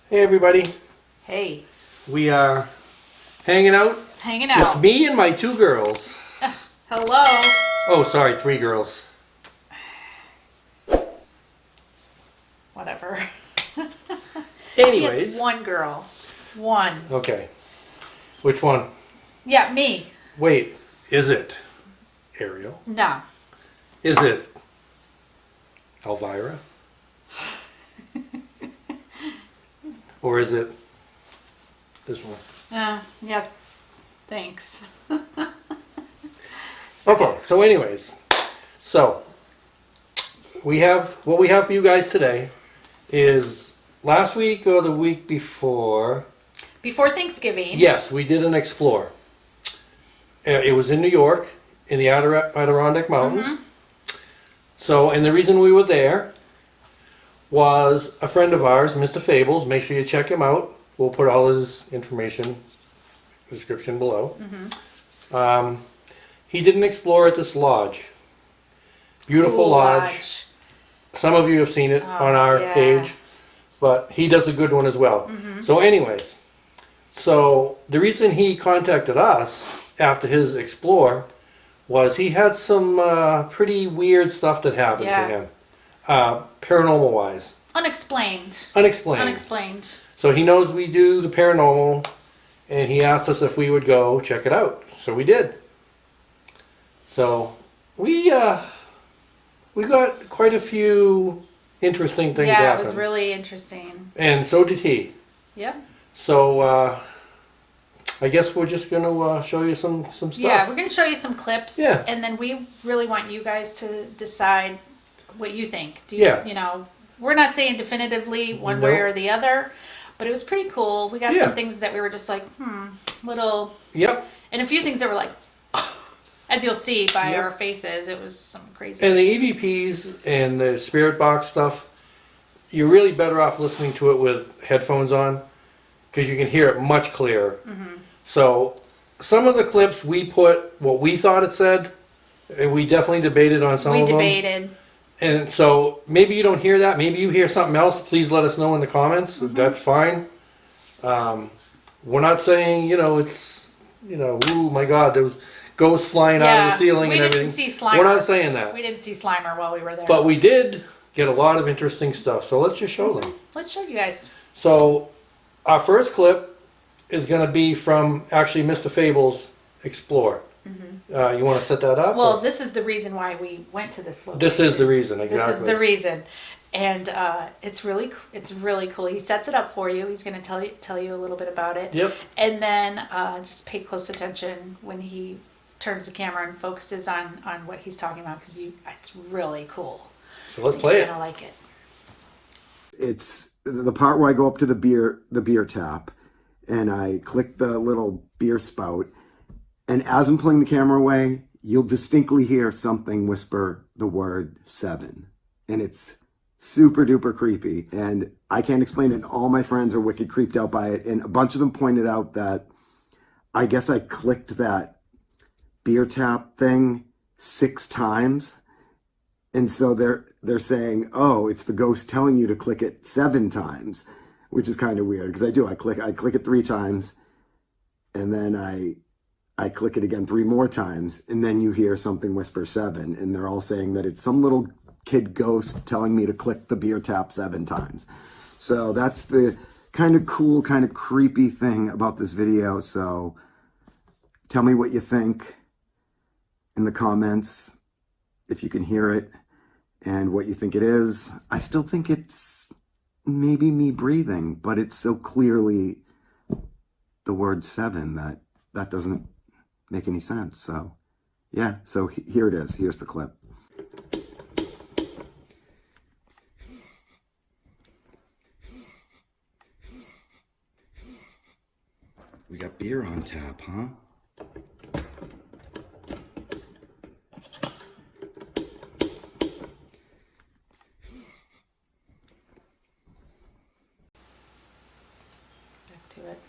Hey everybody, Hey, we are hanging out. hanging Just out. me and my two girls. Hello. Oh, sorry, three girls. Whatever. Anyways. He has one girl. One. Okay. Which one? Yeah, me. Wait, is it Ariel? No. Is it Elvira? Or is it this one? Yeah. Thanks. Okay, so anyways. So, what we have for you guys today is last week or the week before. Before Thanksgiving. Yes, we did an explore. It was in New York, in the Adirondack Mountains. Mm-hmm. So, and the reason we were there was a friend of ours, Mr. Fables. Make sure you check him out. We'll put all his information description below. Mm-hmm. He did an explore at this lodge. Beautiful Cool lodge. Some of you have seen it on our yeah. page, but he does a good one as well. Mm-hmm. So anyways, so the reason he contacted us after his explore was he had some pretty weird stuff that happened Yeah. to him, paranormal wise. Unexplained. Unexplained. So he knows we do the paranormal, and he asked us if we would go check it out. So we did. So we got quite a few interesting things Yeah, happen. it was really interesting. And so did he. Yep. So I guess we're just gonna show you some stuff. Yeah, we're going to show you some clips. Yeah. And then we really want you guys to decide what you think. Do you, Yeah. You know, we're not saying definitively one way Nope. or the other, but it was pretty cool. We got Yeah. some things that we were just like, little, Yep. and a few things that were like, as you'll see by Yep. our faces, it was some crazy. And the EVPs and the spirit box stuff, you're really better off listening to it with headphones on because you can hear it much clearer. Mm-hmm. So some of the clips we put what we thought it said, and we definitely debated on some We of them. debated. And so maybe you don't hear that. Maybe you hear something else. Please let us know in the comments. Mm-hmm. That's fine. We're not saying, it's, oh my God, there was ghosts flying out of the ceiling we and didn't everything. see Slimer. We're not saying that. We didn't see Slimer while we were there. But we did get a lot of interesting stuff. So let's just show them. Let's show you guys. So our first clip is going to be from actually Mr. Fables' Explore. You want to set that up? Well, or? this is the reason why we went to this location. This is the reason, exactly. This is the reason, and it's really cool. He sets it up for you. He's going to tell you a little bit about it. Yep. And then just pay close attention when he turns the camera and focuses on what he's talking about because it's really cool. So let's play You're it. gonna like it. It's the part where I go up to the beer tap and I click the little beer spout, and as I'm pulling the camera away, you'll distinctly hear something whisper the word 7, and it's super duper creepy, and I can't explain it. All my friends are wicked creeped out by it, and a bunch of them pointed out that I guess I clicked that beer tap thing 6 times, and so they're saying, oh, it's the ghost telling you to click it 7 times, which is kind of weird because I click it 3 times, and then I click it again 3 more times, and then you hear something whisper 7, and they're all saying that it's some little kid ghost telling me to click the beer tap 7 times. So that's the kind of cool, kind of creepy thing about this video. So tell me what you think in the comments, if you can hear it, and what you think it is. I still think it's maybe me breathing, but it's so clearly the word 7 that doesn't make any sense. So yeah, so here it is. Here's the clip. We got beer on tap, huh? Back to it.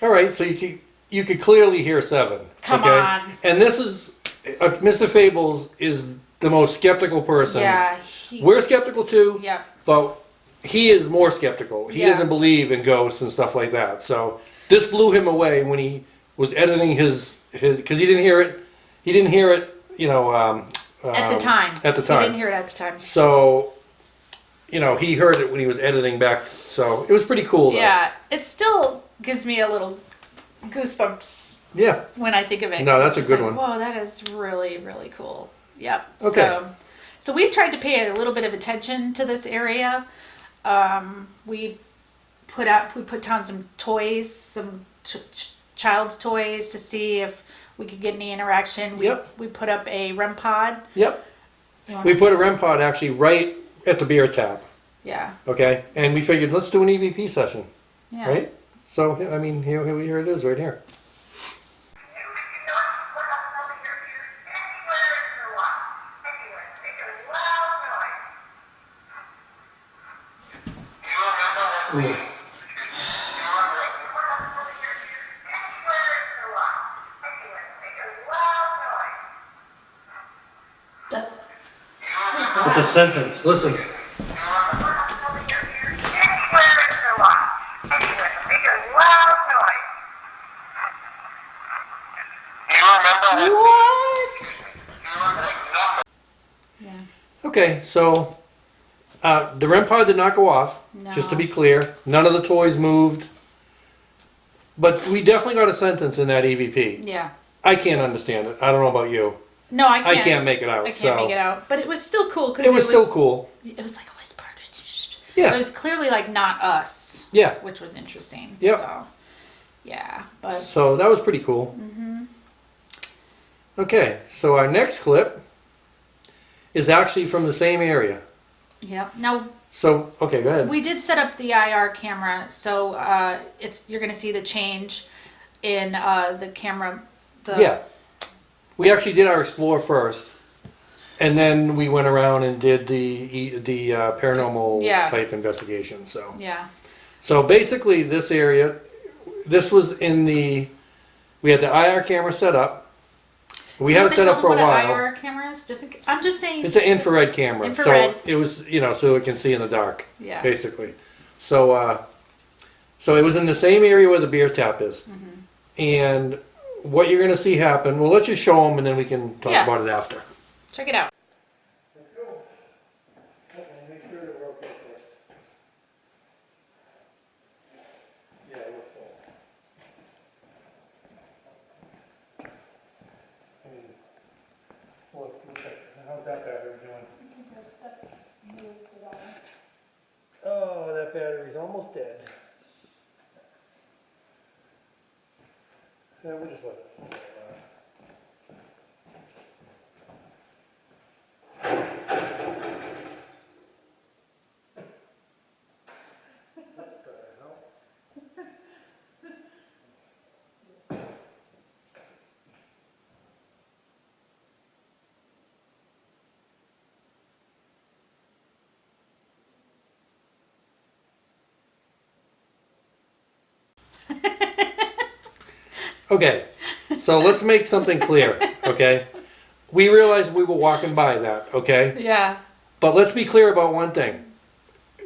All right, so you could clearly hear 7. Come okay? on. And this is Mr. Fables is the most skeptical person. Yeah. We're skeptical too. Yeah. But he is more skeptical. He Yeah. doesn't believe in ghosts and stuff like that. So this blew him away when he was editing his because he didn't hear it. He didn't hear it, you know. At the time. At the He time. didn't hear it at the time. So, you know, he heard it when he was editing back. So it was pretty cool. Though. Yeah, it still gives me a little goosebumps. Yeah. When I think of it. No, that's it's a good like, one. whoa, that is really, really cool. Yep. Okay. So we tried to pay a little bit of attention to this area. We put down some toys, some child's toys to see if we could get any interaction. We put up a REM pod. Yep. We put a REM pod actually right at the beer tap. Yeah. Okay. And we figured, let's do an EVP session. Yeah. Right? So, I mean, here it is right here. Ooh. It's a sentence. Listen. What? Yeah. Okay, so the REM pod did not go off. No. Just to be clear, none of the toys moved. But we definitely got a sentence in that EVP. Yeah. I can't understand it. I don't know about you. No, I can't. I can't make it out. I can't make it out. But it was still cool because It was still cool. It was like a whisper. Yeah. But it was clearly like not us. Yeah. Which was interesting. Yep. So, yeah, but So that was pretty cool. Mm-hmm. Okay, so our next clip is actually from the same area. yeah. Now So, okay, go ahead. we did set up the IR camera, so you're going to see the change in the camera. Yeah. We actually did our explore first, and then we went around and did the paranormal Yeah. type investigation. So, Yeah. so basically, this area, this was in the. We had the IR camera set up. We had it set up for a while. What an IR camera is? I'm just saying. It's an infrared camera. Infrared. So it was, so it can see in the dark. Yeah. Basically. So, so it was in the same area where the beer tap is. Mm-hmm. And what you're going to see happen, well, let's just show them and then we can talk Yeah. about it after. Check it out. Let's go. Make sure that we're okay first. Yeah, we're full. Look at, how's that battery doing? Oh, that battery's almost dead. Yeah, we'll just let it. What the hell? Okay, so let's make something clear, okay? We realized we were walking by that, okay? Yeah. But let's be clear about one thing.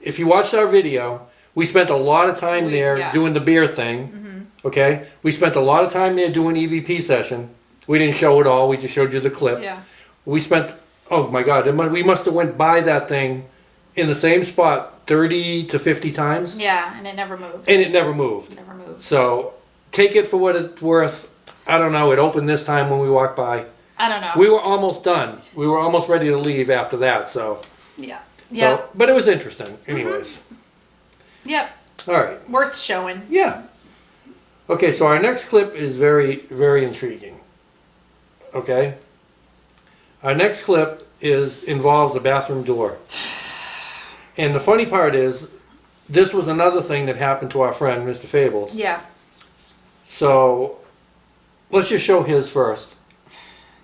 If you watched our video, we spent a lot of time there yeah. doing the beer thing, okay? We spent a lot of time there doing EVP session. We didn't show it all, we just showed you the clip. Yeah. We spent, oh my God, we must have went by that thing in the same spot 30 to 50 times. Yeah, and it never moved. And it never moved. Never moved. So take it for what it's worth. I don't know, it opened this time when we walked by. I don't know. We were almost done. We were almost ready to leave after that, so. Yeah. So, but it was interesting, anyways. Yep. All right. Worth showing. Yeah. Okay, so our next clip is very, very intriguing. Okay? Our next clip involves a bathroom door. And the funny part is, this was another thing that happened to our friend, Mr. Fables. Yeah. So, let's just show his first.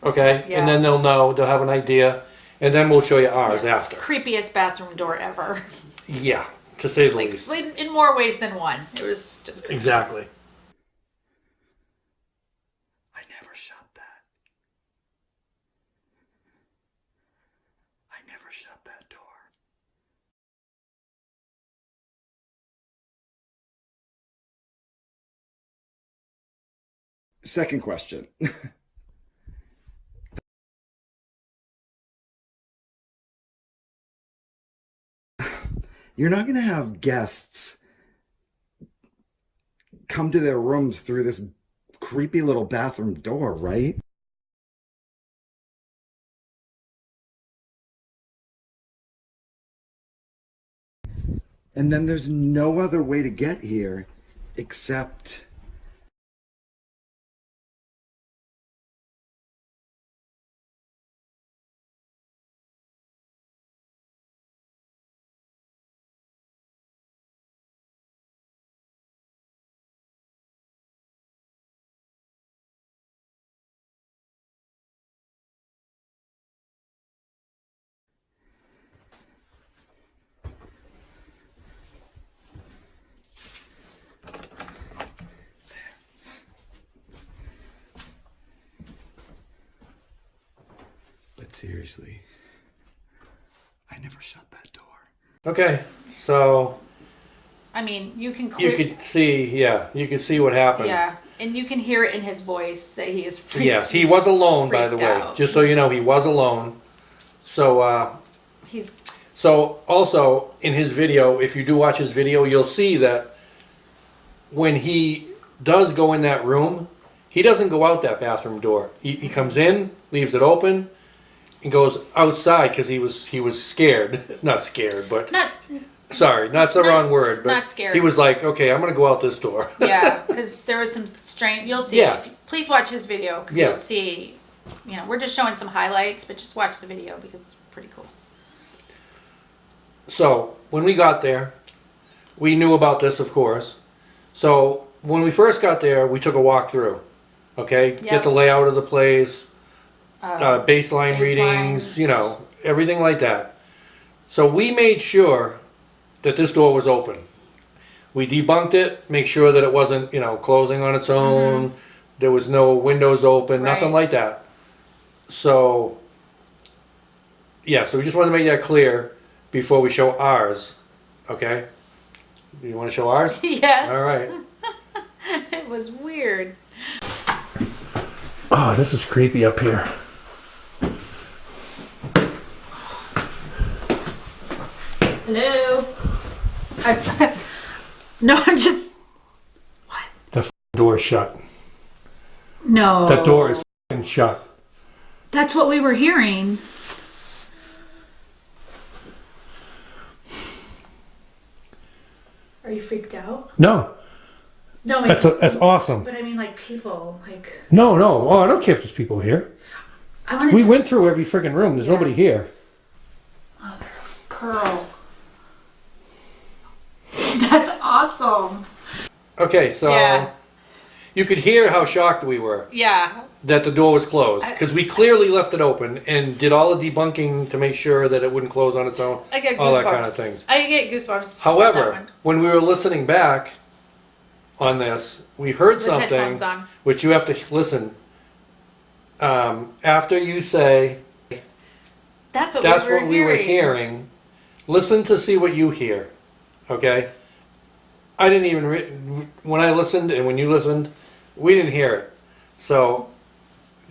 Okay? Yeah. And then they'll have an idea. And then we'll show you ours after. Creepiest bathroom door ever. Yeah, to say the Like, least. in more ways than one. It was just creepy. Exactly. Second question. You're not going to have guests come to their rooms through this creepy little bathroom door, right? And then there's no other way to get here except... But seriously, I never shut that door. Okay, so I mean, you can you could see, you could see what happened. Yeah, and you can hear it in his voice that he is freaked. Yes, he was alone, by the way. out. Just so you know, he was alone. So, He's so also in his video, if you do watch his video, you'll see that when he does go in that room, he doesn't go out that bathroom door. He comes in, leaves it open, and goes outside because he was scared. Not scared, but not. sorry, that's the wrong word. But not scared. He was like, okay, I'm gonna go out this door. Yeah, because there was some strange. You'll see. Yeah. Please watch his video because Yeah. you'll see. You know, we're just showing some highlights, but just watch the video because it's pretty cool. So when we got there, we knew about this, of course. So when we first got there, we took a walk through. Okay, Yep. get the layout of the place, baseline Baselines. readings, you know, everything like that. So we made sure that this door was open. We debunked it, make sure that it wasn't, you know, closing on its own. There was no windows open, nothing Right. like that. So, yeah, so we just wanted to make that clear before we show ours. Okay? Do you want to show ours? Yes. All right. It was weird. Oh, this is creepy up here. Hello. No, I'm just. What? The door's shut. No. That door is shut. That's what we were hearing. Are you freaked out? No, No, I that's awesome. But I mean, like people, like No. Oh, I don't care if there's people here. I want We to. went through every freaking room. There's nobody here. Mother of pearl. That's awesome. Okay, so Yeah. you could hear how shocked we were Yeah. that the door was closed because we clearly left it open and did all the debunking to make sure that it wouldn't close on its own. I get goosebumps. All that kind of things. I get goosebumps. with that However, one. when we were listening back on this, we heard With something headphones on. which you have to listen. After you say That's what that's we were what we were hearing, listen to see what you hear. Okay? I didn't even when I listened and when you listened, we didn't hear it. So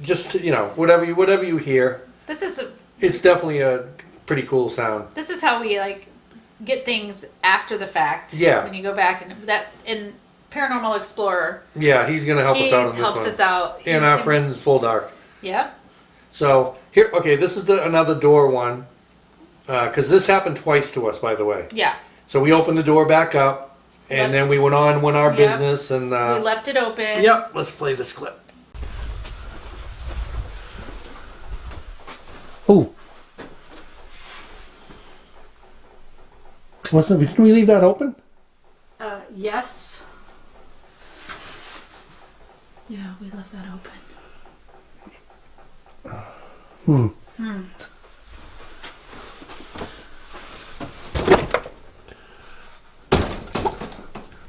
just, you know, whatever you hear, This is it's definitely a pretty cool sound. this is how we like get things after the fact. Yeah. When you go back and that in Paranormal Explorer, Yeah, he's gonna help he us out on this helps one. us out. And He's our gonna- friends Full Dark. Yep. So here, okay, this is another door one, because this happened twice to us, by the way. Yeah. So we opened the door back up, and Left- then we went our Yep. business, and We left it open. yep, let's play this clip. Oh, didn't we leave that open? Yes. Yeah, we left that open.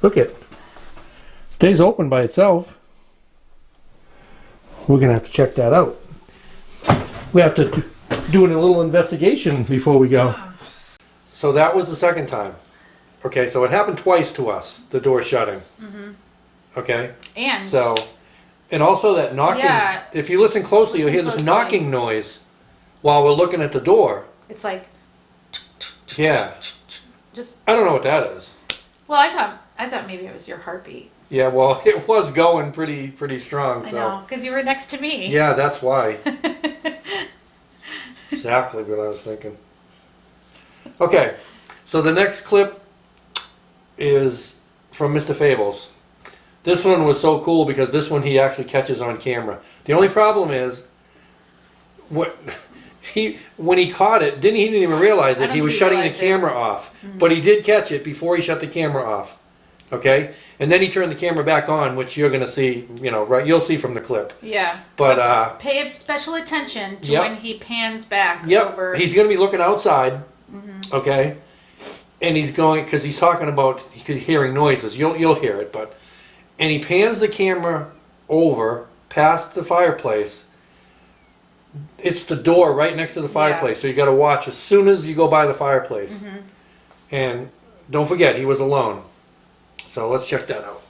Look it stays open by itself. We're gonna have to check that out. We have to do a little investigation before we go. So that was the second time. Okay, so it happened twice to us, the door shutting. Okay, And so, And also that knocking. Yeah. If you listen closely, you'll hear this closely. knocking noise while we're looking at the door. It's like. Yeah. Just. I don't know what that is. Well, I thought maybe it was your heartbeat. Yeah, well, it was going pretty strong. I So. know, because you were next to me. Yeah, that's why. Exactly what I was thinking. Okay, so the next clip is from Mr. Fables. This one was so cool because this one he actually catches on camera. The only problem is, when he caught it, he didn't even realize I it. don't He was think he shutting the realized it. camera off, but he did catch it before he shut the camera off. Okay, and then he turned the camera back on, which you're gonna see. You know, right? You'll see from the clip. Yeah. But pay special attention to Yep. when he pans back Yep, over. he's going to be looking outside, okay, and he's going because he's talking about he's hearing noises. You'll hear it, and he pans the camera over past the fireplace. It's the door right next to the fireplace, so you got to watch as soon as you go by the fireplace. And don't forget, he was alone. So let's check that out.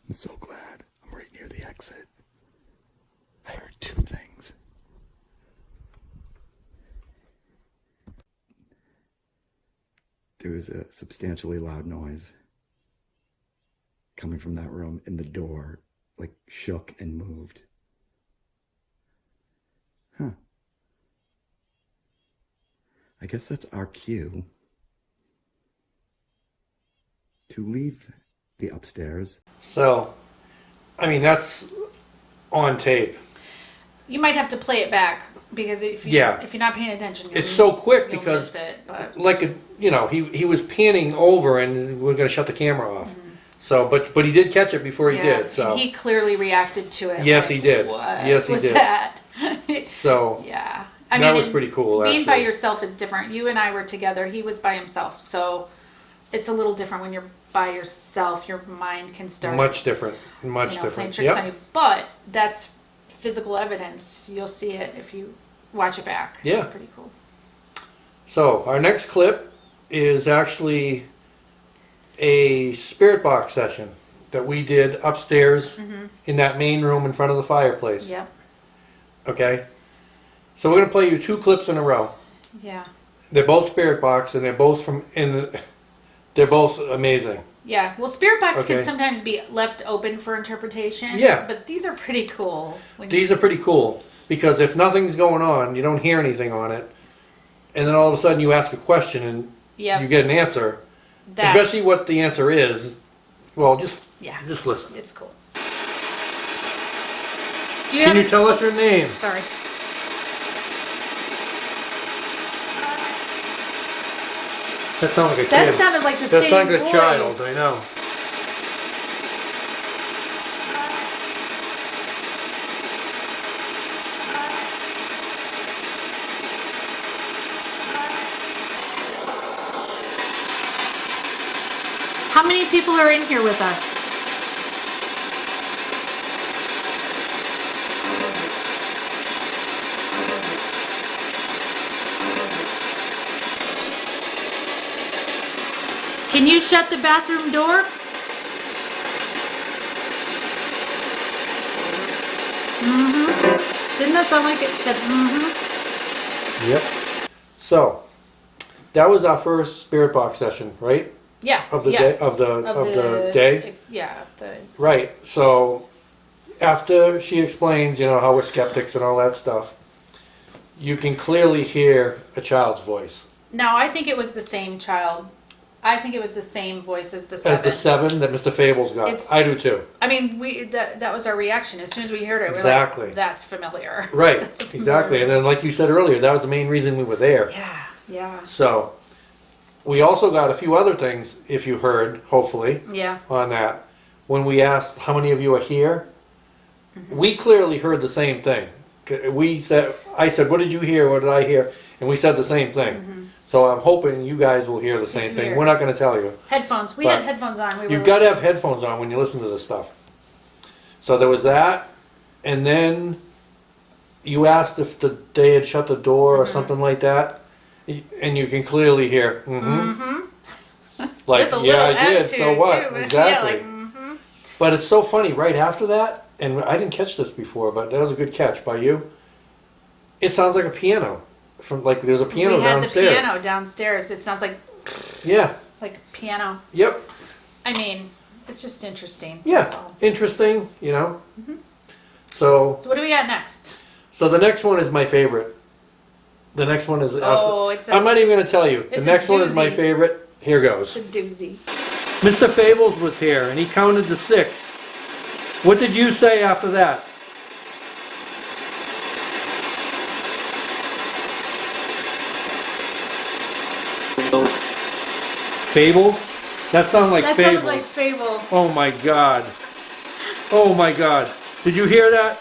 I'm so glad I'm right near the exit. I heard two things. There was a substantially loud noise coming from that room, and the door like shook and moved. Huh. I guess that's our cue to leave the upstairs. So, I mean that's on tape. You might have to play it back because if you're not paying attention, It's so quick you'll because miss it. But he was panning over and we're going to shut the camera off. So, but he did catch it before he did. So and he clearly reacted to it. Yes, like, he did. What Yes, he was did. that? So Yeah. that was pretty cool. Being by actually. yourself is different. You and I were together. He was by himself. So it's a little different when you're by yourself. Your mind can start Much different. Much playing different. tricks Yep. on you. But that's physical evidence. You'll see it if you watch it back. Yeah. It's pretty cool. So our next clip is actually a spirit box session that we did upstairs in that main room in front of the fireplace. Yep. Okay. So we're gonna play you two clips in a row. Yeah. They're both spirit box, and they're both they're both amazing. Yeah. Well, spirit box Okay. can sometimes be left open for interpretation. Yeah. But these are pretty cool. These are pretty cool because if nothing's going on, you don't hear anything on it, and then all of a sudden you ask a question and you get an answer, especially what the answer is. Well, just listen. It's cool. Can you tell us your name? Sorry. That sounded like a That kid. sounded like the That same sounded like voice. a child. I know. How many people are in here with us? Can you shut the bathroom door? Didn't that sound like it said Yep. So, that was our first spirit box session, right? Yeah. Of the yeah. day of the day. Yeah. Right. So, after she explains, how we're skeptics and all that stuff, you can clearly hear a child's voice. No, I think it was the same child. I think it was the same voice as the 7. As the 7 that Mr. Fables got. I do too. I mean, that was our reaction. As soon as we heard it, Exactly. we're like, that's familiar. Right. That's familiar. Exactly. And then, like you said earlier, that was the main reason we were there. Yeah. So, we also got a few other things, if you heard, hopefully, Yeah. on that. When we asked how many of you are here, we clearly heard the same thing. I said, what did you hear? What did I hear? And we said the same thing. So I'm hoping you guys will hear the same thing. We're not going to tell you. Headphones. We But had headphones on. You've got to have headphones on when you listen to this stuff. So there was that. And then you asked if they had shut the door or something like that. And you can clearly hear, Like, With a yeah, little I did. attitude, So what? too. Exactly. Yeah, like, But it's so funny. Right after that, and I didn't catch this before, but that was a good catch by you. It sounds like a piano. From like there's a piano we had downstairs. the piano downstairs. It sounds like Yeah. a piano. Yep. I mean, it's just interesting. Yeah. That's all. Interesting. You know. So So what do we got next? so the next one is my favorite. The next one is. Oh, it's a, I'm not even going to tell you. The it's a next one is my doozy. favorite. Here goes. it's a doozy. Mr. Fables was here and he counted to 6. What did you say after that? Fables? That sounded like That Fables. sounded like Fables. Oh my god. Oh my god. Did you hear that?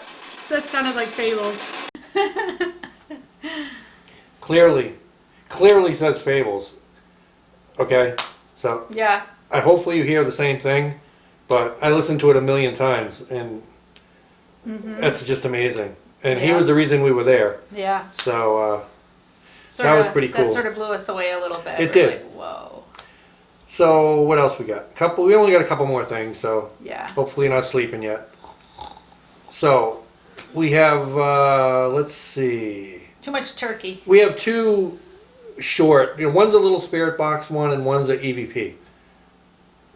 That sounded like Fables. Clearly says Fables. Okay? So Yeah. hopefully you hear the same thing, but I listened to it a million times and that's just amazing. And he Yeah. was the reason we were there. Yeah. So Sorta, was pretty cool. That sort of blew us away a little bit. It We were did. Like, whoa. so what else we got? We only got a couple more things, so Yeah. hopefully you're not sleeping yet. So we have let's see. Too much turkey. We have 2 short, one's a little spirit box one and one's an EVP.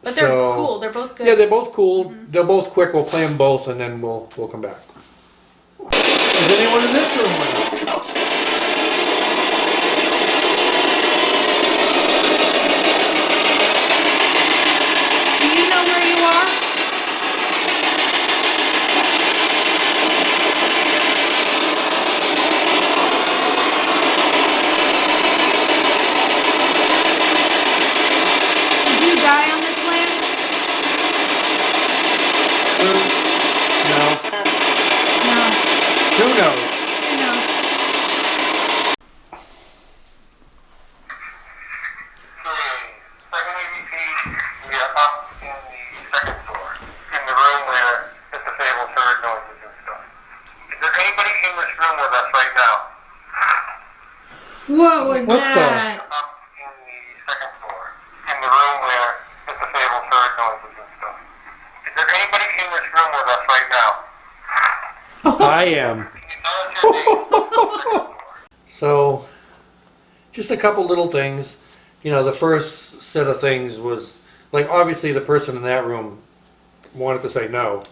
But they're So- cool. They're both good. Yeah, they're both cool. They're both quick. We'll play them both and then we'll come back. Is anyone in this room with us? Do you know where you are? Did you die on this land? No. No. Who knows? Who knows? Second AVP, we are up in the second floor, in the room where Mr. Fables heard noises and stuff. Is there anybody in this room with us right now? What was What the- that? Up in the second floor, in the room where Mr. Fables heard noises and stuff. Is there anybody in this room with us right now? I am. Can you tell us your name? Second floor. So, just a couple little things. The first set of things was, like, obviously the person in that room wanted to say no.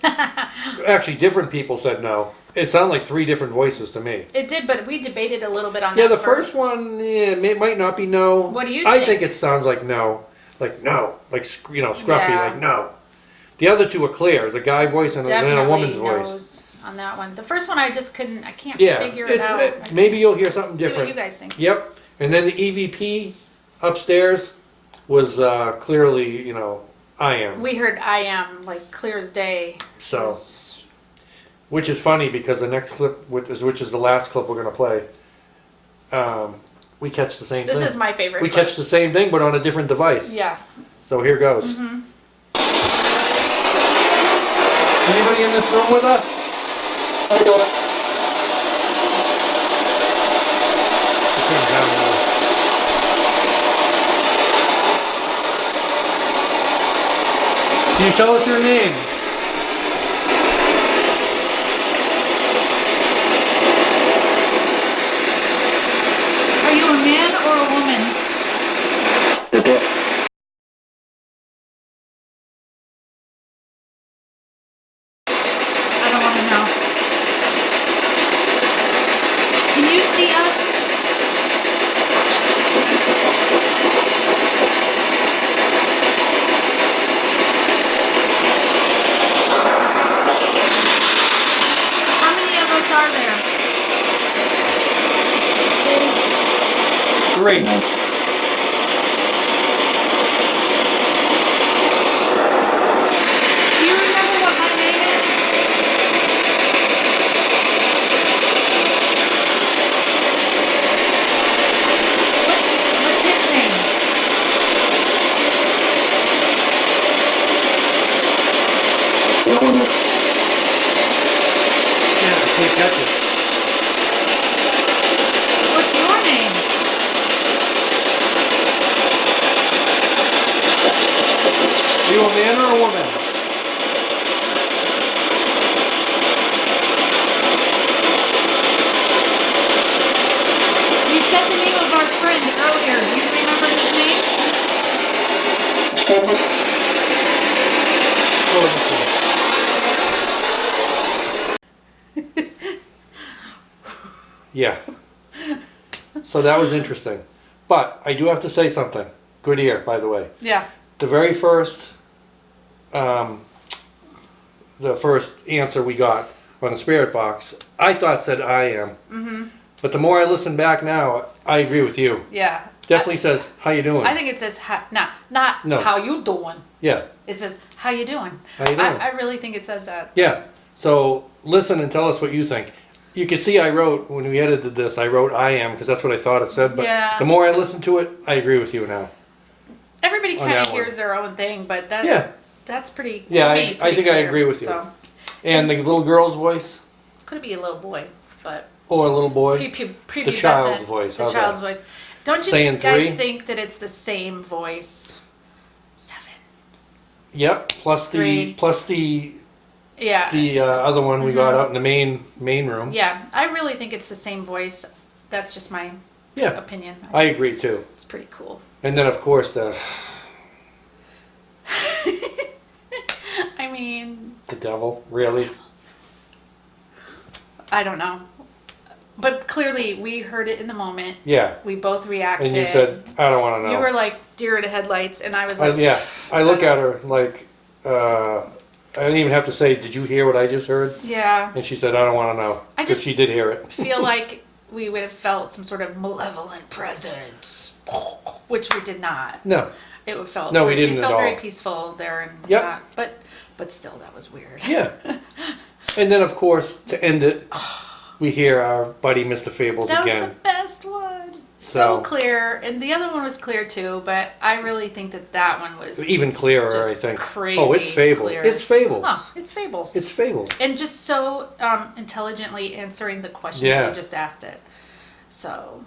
Actually, different people said no. It sounded like 3 different voices to me. It did, but we debated a little bit on Yeah, that the first one, it might not be no. What do you I think? think it sounds like no. Like, no. Like, scruffy, Yeah. like, no. The other 2 are clear. It's a guy voice and then Definitely a woman's voice. knows on that one. The first one I just couldn't, I can't Yeah, figure it out. maybe you'll hear something See different. what you guys think. Yep. And then the EVP upstairs was clearly, I am. We heard I am like clear as day. So, It was- which is funny because the next clip, which is the last clip we're going to play, we catch the same this thing. is my favorite. We clip. catch the same thing but on a different device. Yeah. So here goes. Anybody in this room with us? I turn it down a little. Can you tell us your name? Are you a man or a woman? I don't want to know. Can you see us? How many of us are there? Great. Do you remember what my name is? What's his name? Yeah, I can't catch it. What's your name? you a man or a woman? You said the name of our friend earlier. Do you remember his name? Go with the flow. Yeah. So that was interesting. But I do have to say something. Good ear, by the way. Yeah. The very first, the first answer we got on the spirit box, I thought said I am. Mm-hmm. But the more I listen back now, I agree with you. Yeah. Definitely says, how you doing? I think it says, not No. how you doing. Yeah. It says, how you doing? How you doing? I really think it says that. Yeah. So listen and tell us what you think. You can see I wrote, when we edited this, I wrote I am, because that's what I thought it said. But Yeah. the more I listen to it, I agree with you now. Everybody On kind that of one. hears their own thing, but Yeah. that's pretty. Yeah, to I me, think pretty I clear. agree with you. So, And the little girl's voice, could be a little boy, but or a little boy, prepubescent. the child's voice. The How's child's that? voice. Don't you Saying guys 3? think that it's the same voice? 7. Yep. Plus the 3. Yeah. other one we got out in the main room. Yeah, I really think it's the same voice. That's just my Yeah. opinion. I agree too. It's pretty cool. And then of course the I mean, devil, really. I don't know. But clearly we heard it in the moment. Yeah. We both reacted. And you said, I don't want to know. You were like deer to headlights, and I was like, yeah. I look at her like, I didn't even have to say, did you hear what I just heard? yeah. And she said, I don't want to know. I But just- she did hear it. Feel like we would have felt some sort of malevolent presence, which we did not. No. It felt No, we didn't It at felt all. very peaceful there, and Yep. but still, that was weird. Yeah. And then of course, to end it, we hear our buddy Mr. Fables That again. was the best one. So- So clear, and the other one was clear too. But I really think that one was Even clearer, just I think. Crazy. Oh, it's Fables. clear. It's Fables. Huh, it's Fables. It's Fables. and just so intelligently answering the question Yeah. that we just asked it. So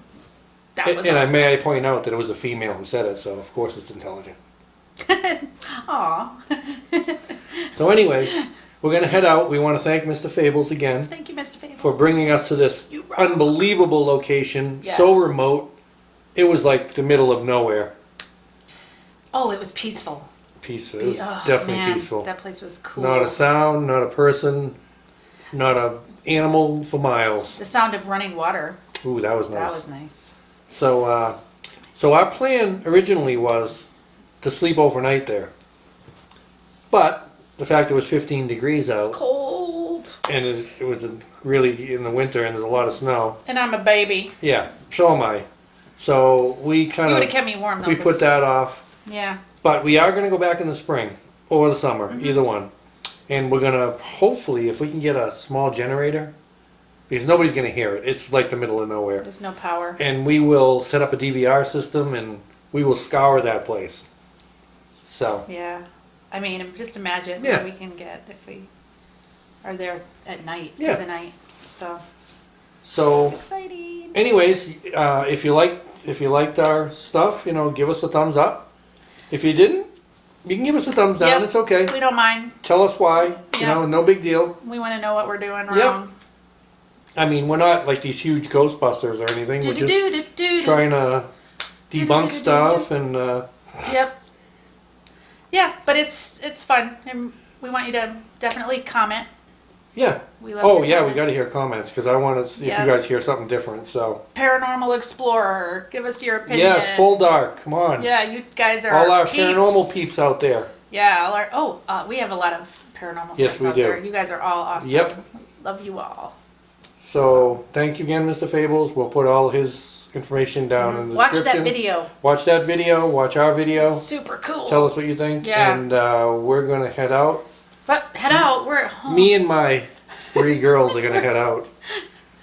that And, was and awesome. may I point out that it was a female who said it, so of course it's intelligent. Aw. So anyways, we're going to head out. We want to thank Mr. Fables again Thank you, Mr. Fables. for bringing us to this unbelievable location, Yeah. so remote. It was like the middle of nowhere. Oh, it was peaceful. Peaceful. It was Oh, definitely man, peaceful. That place was cool. Not a sound, not a person, not a animal for miles. The sound of running water. Ooh, that was nice. That was nice. So, so our plan originally was to sleep overnight there. But the fact it was 15 degrees It's out, cold. and it was really in the winter, and there's a lot of snow. And I'm a baby. Yeah, so am I. So we You kind would have of kept me warm though. we put 'cause- that off. Yeah. But we are going to go back in the spring or the summer, Mm-hmm. either one. And we're going to hopefully, if we can get a small generator, because nobody's going to hear it. It's like the middle of nowhere. There's no power. And we will set up a DVR system and we will scour that place. So, Yeah. I mean, just imagine Yeah. what we can get if we are there at night, Yeah. through the night. So, so it's exciting. anyways, if you liked our stuff, give us a thumbs up. If you didn't, you can give us a thumbs down. Yep. It's okay. We don't mind. Tell us why. Yeah. No big deal. We want to know what we're doing Yep. wrong. I mean, we're not like these huge Ghostbusters or anything. We're just Do-do-do-do-do. trying to debunk stuff and Yep. Yeah, but it's fun, and we want you to definitely comment. yeah. We love Oh your yeah, we comments. got to hear comments because I want to see Yeah. if you guys hear something different. So Paranormal Explorer, give us your opinion. yes, full dark. Come on. Yeah, you guys are All our peeps. paranormal peeps out there. Yeah, all our we have a lot of paranormal Yes, friends we out do. there. You guys are all awesome. Yep. Love you all. So thank you again, Mr. Fables. We'll put all his information down in the Watch description. that video. Watch that video. Watch our video. Super cool. Tell us what you think. Yeah. And we're gonna head out. But head out. We're at home. Me and my 3 girls are gonna head out.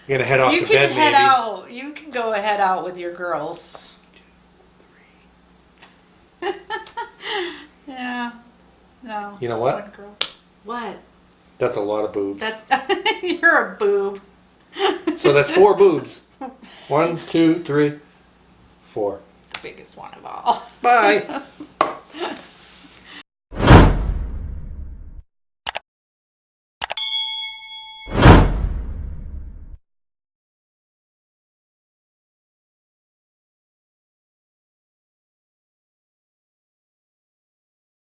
We're gonna head off you to can bed head maybe. out. You can go head out with your girls. Yeah. No. You know just what? one girl. What? That's a lot of boobs. That's you're a boob. So that's 4 boobs. 1, 2, 3, 4. The biggest one of all. Bye.